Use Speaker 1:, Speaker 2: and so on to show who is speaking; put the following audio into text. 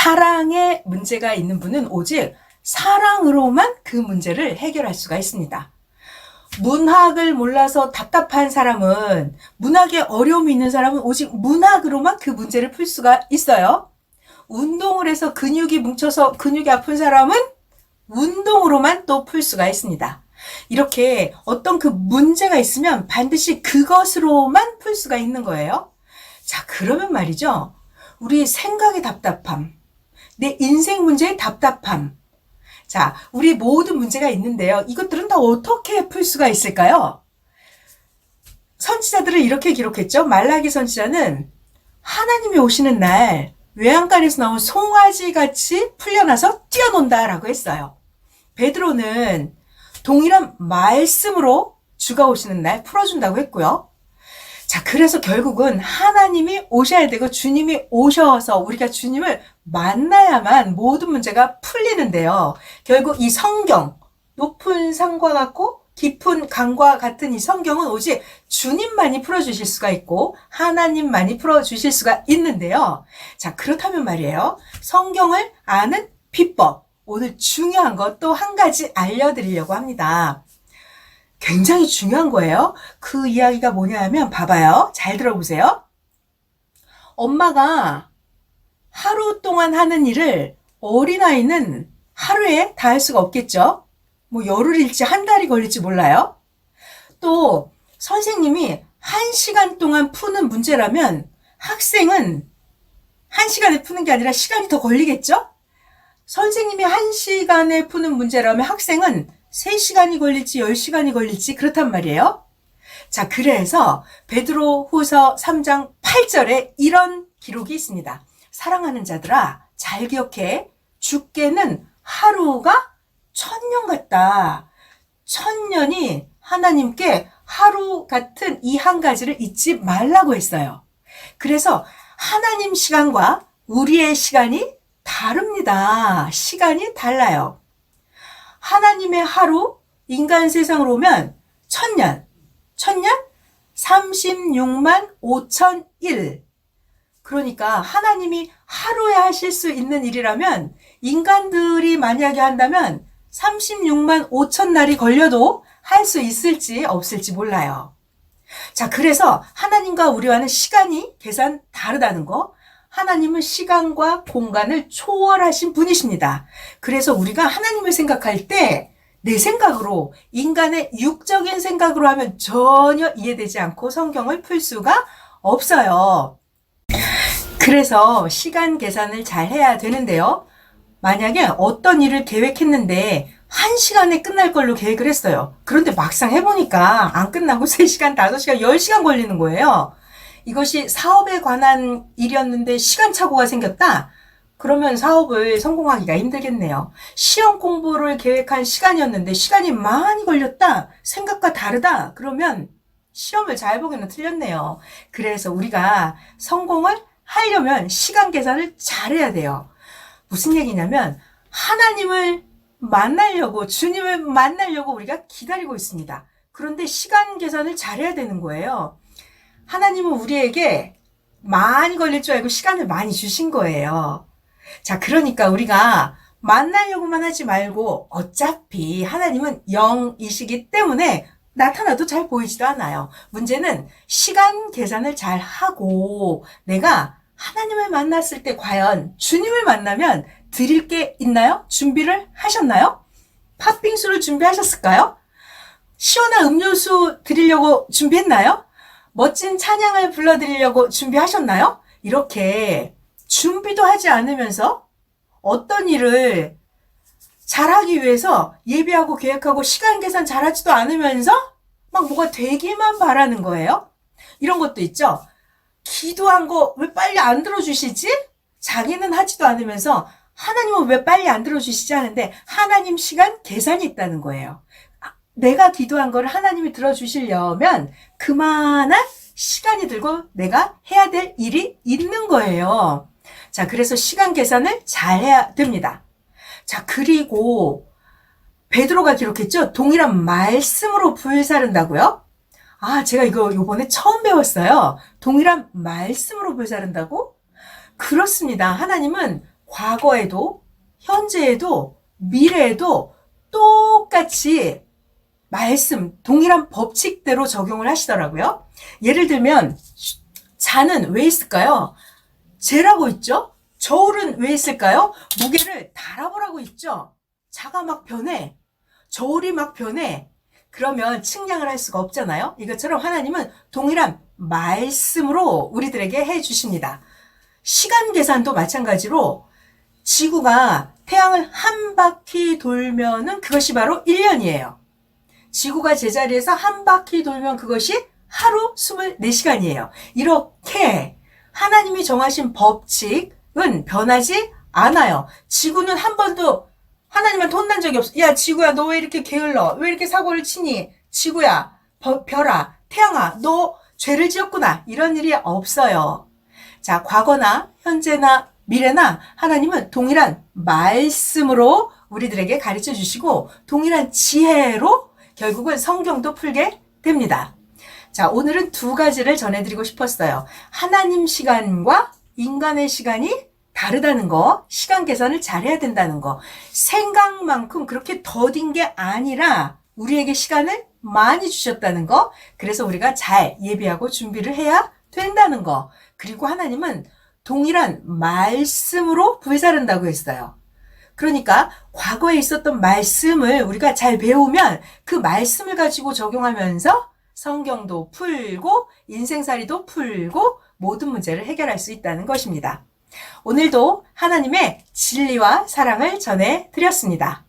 Speaker 1: 사랑에 문제가 있는 분은 오직 사랑으로만 그 문제를 해결할 수가 있습니다. 문학을 몰라서 답답한 사람은, 문학에 어려움이 있는 사람은 오직 문학으로만 그 문제를 풀 수가 있어요. 운동을 해서 근육이 뭉쳐서 근육이 아픈 사람은 운동으로만 또 풀 수가 있습니다. 이렇게 어떤 그 문제가 있으면 반드시 그것으로만 풀 수가 있는 거예요. 자, 그러면 말이죠. 우리 생각의 답답함, 내 인생 문제의 답답함. 자, 우리 모든 문제가 있는데요. 이것들은 다 어떻게 풀 수가 있을까요? 선지자들은 이렇게 기록했죠. 말라기 선지자는 하나님이 오시는 날 외양간에서 나온 송아지 같이 풀려나서 뛰어논다 라고 했어요. 베드로는 동일한 말씀으로 주가 오시는 날 풀어준다고 했고요. 자, 그래서 결국은 하나님이 오셔야 되고 주님이 오셔서 우리가 주님을 만나야만 모든 문제가 풀리는데요. 결국 이 성경, 높은 산과 같고 깊은 강과 같은 이 성경은 오직 주님만이 풀어주실 수가 있고 하나님만이 풀어주실 수가 있는데요. 자, 그렇다면 말이에요. 성경을 아는 비법, 오늘 중요한 것 또 한 가지 알려드리려고 합니다. 굉장히 중요한 거예요. 그 이야기가 뭐냐면 봐봐요. 잘 들어보세요. 엄마가 하루 동안 하는 일을 어린아이는 하루에 다 할 수가 없겠죠. 뭐 열흘일지 한 달이 걸릴지 몰라요. 또 선생님이 1시간 동안 푸는 문제라면 학생은 1시간에 푸는 게 아니라 시간이 더 걸리겠죠? 선생님이 1시간에 푸는 문제라면 학생은 3시간이 걸릴지 10시간이 걸릴지 그렇단 말이에요. 자, 그래서 베드로후서 3장 8절에 이런 기록이 있습니다. 사랑하는 자들아, 잘 기억해. 주께는 하루가 1000년 같다. 1000년이 하나님께 하루 같은 이 한 가지를 잊지 말라고 했어요. 그래서 하나님 시간과 우리의 시간이 다릅니다. 시간이 달라요. 하나님의 하루, 인간 세상으로 오면 1000년, 36만 5천일. 그러니까 하나님이 하루에 하실 수 있는 일이라면 인간들이 만약에 한다면 36만 5천 날이 걸려도 할 수 있을지 없을지 몰라요. 자, 그래서 하나님과 우리와는 시간이 계산 다르다는 거. 하나님은 시간과 공간을 초월하신 분이십니다. 그래서 우리가 하나님을 생각할 때 내 생각으로, 인간의 육적인 생각으로 하면 전혀 이해되지 않고 성경을 풀 수가 없어요. 그래서 시간 계산을 잘 해야 되는데요. 만약에 어떤 일을 계획했는데 1시간에 끝날 걸로 계획을 했어요. 그런데 막상 해보니까 안 끝나고 3시간, 5시간, 10시간 걸리는 거예요. 이것이 사업에 관한 일이었는데 시간착오가 생겼다? 그러면 사업을 성공하기가 힘들겠네요. 시험 공부를 계획한 시간이었는데 시간이 많이 걸렸다? 생각과 다르다? 그러면 시험을 잘 보기는 틀렸네요. 그래서 우리가 성공을 하려면 시간 계산을 잘해야 돼요. 무슨 얘기냐면 하나님을 만나려고, 주님을 만나려고 우리가 기다리고 있습니다. 그런데 시간 계산을 잘해야 되는 거예요. 하나님은 우리에게 많이 걸릴 줄 알고 시간을 많이 주신 거예요. 자, 그러니까 우리가 만나려고만 하지 말고 어차피 하나님은 영이시기 때문에 나타나도 잘 보이지도 않아요. 문제는 시간 계산을 잘 하고 내가 하나님을 만났을 때 과연 주님을 만나면 드릴 게 있나요? 준비를 하셨나요? 팥빙수를 준비하셨을까요? 시원한 음료수 드리려고 준비했나요? 멋진 찬양을 불러드리려고 준비하셨나요? 이렇게 준비도 하지 않으면서 어떤 일을 잘하기 위해서 예배하고 계획하고 시간 계산 잘하지도 않으면서 막 뭐가 되기만 바라는 거예요. 이런 것도 있죠. 기도한 거 왜 빨리 안 들어주시지? 자기는 하지도 않으면서 하나님은 왜 빨리 안 들어주시지 하는데 하나님 시간 계산이 있다는 거예요. 내가 기도한 거를 하나님이 들어주시려면 그만한 시간이 들고 내가 해야 될 일이 있는 거예요. 자, 그래서 시간 계산을 잘 해야 됩니다. 자, 그리고 베드로가 기록했죠. 동일한 말씀으로 불사른다고요? 아, 제가 이거 요번에 처음 배웠어요. 동일한 말씀으로 불사른다고? 그렇습니다. 하나님은 과거에도, 현재에도, 미래에도 똑같이 말씀, 동일한 법칙대로 적용을 하시더라고요. 예를 들면 자는 왜 있을까요? 재라고 있죠? 저울은 왜 있을까요? 무게를 달아보라고 있죠? 자가 막 변해. 저울이 막 변해. 그러면 측량을 할 수가 없잖아요. 이것처럼 하나님은 동일한 말씀으로 우리들에게 해주십니다. 시간 계산도 마찬가지로 지구가 태양을 한 바퀴 돌면은 그것이 바로 1년이에요. 지구가 제자리에서 한 바퀴 돌면 그것이 하루 24시간이에요. 이렇게 하나님이 정하신 법칙은 변하지 않아요. 지구는 한 번도 하나님한테 혼난 적이 없어. 야, 지구야, 너 왜 이렇게 게을러? 왜 이렇게 사고를 치니? 지구야, 별아, 태양아, 너 죄를 지었구나. 이런 일이 없어요. 자, 과거나 현재나 미래나 하나님은 동일한 말씀으로 우리들에게 가르쳐 주시고 동일한 지혜로 결국은 성경도 풀게 됩니다. 자, 오늘은 두 가지를 전해드리고 싶었어요. 하나님 시간과 인간의 시간이 다르다는 거, 시간 계산을 잘해야 된다는 거, 생각만큼 그렇게 더딘 게 아니라 우리에게 시간을 많이 주셨다는 거, 그래서 우리가 잘 예비하고 준비를 해야 된다는 거, 그리고 하나님은 동일한 말씀으로 불사른다고 했어요. 그러니까 과거에 있었던 말씀을 우리가 잘 배우면 그 말씀을 가지고 적용하면서 성경도 풀고 인생살이도 풀고 모든 문제를 해결할 수 있다는 것입니다. 오늘도 하나님의 진리와 사랑을 전해 드렸습니다.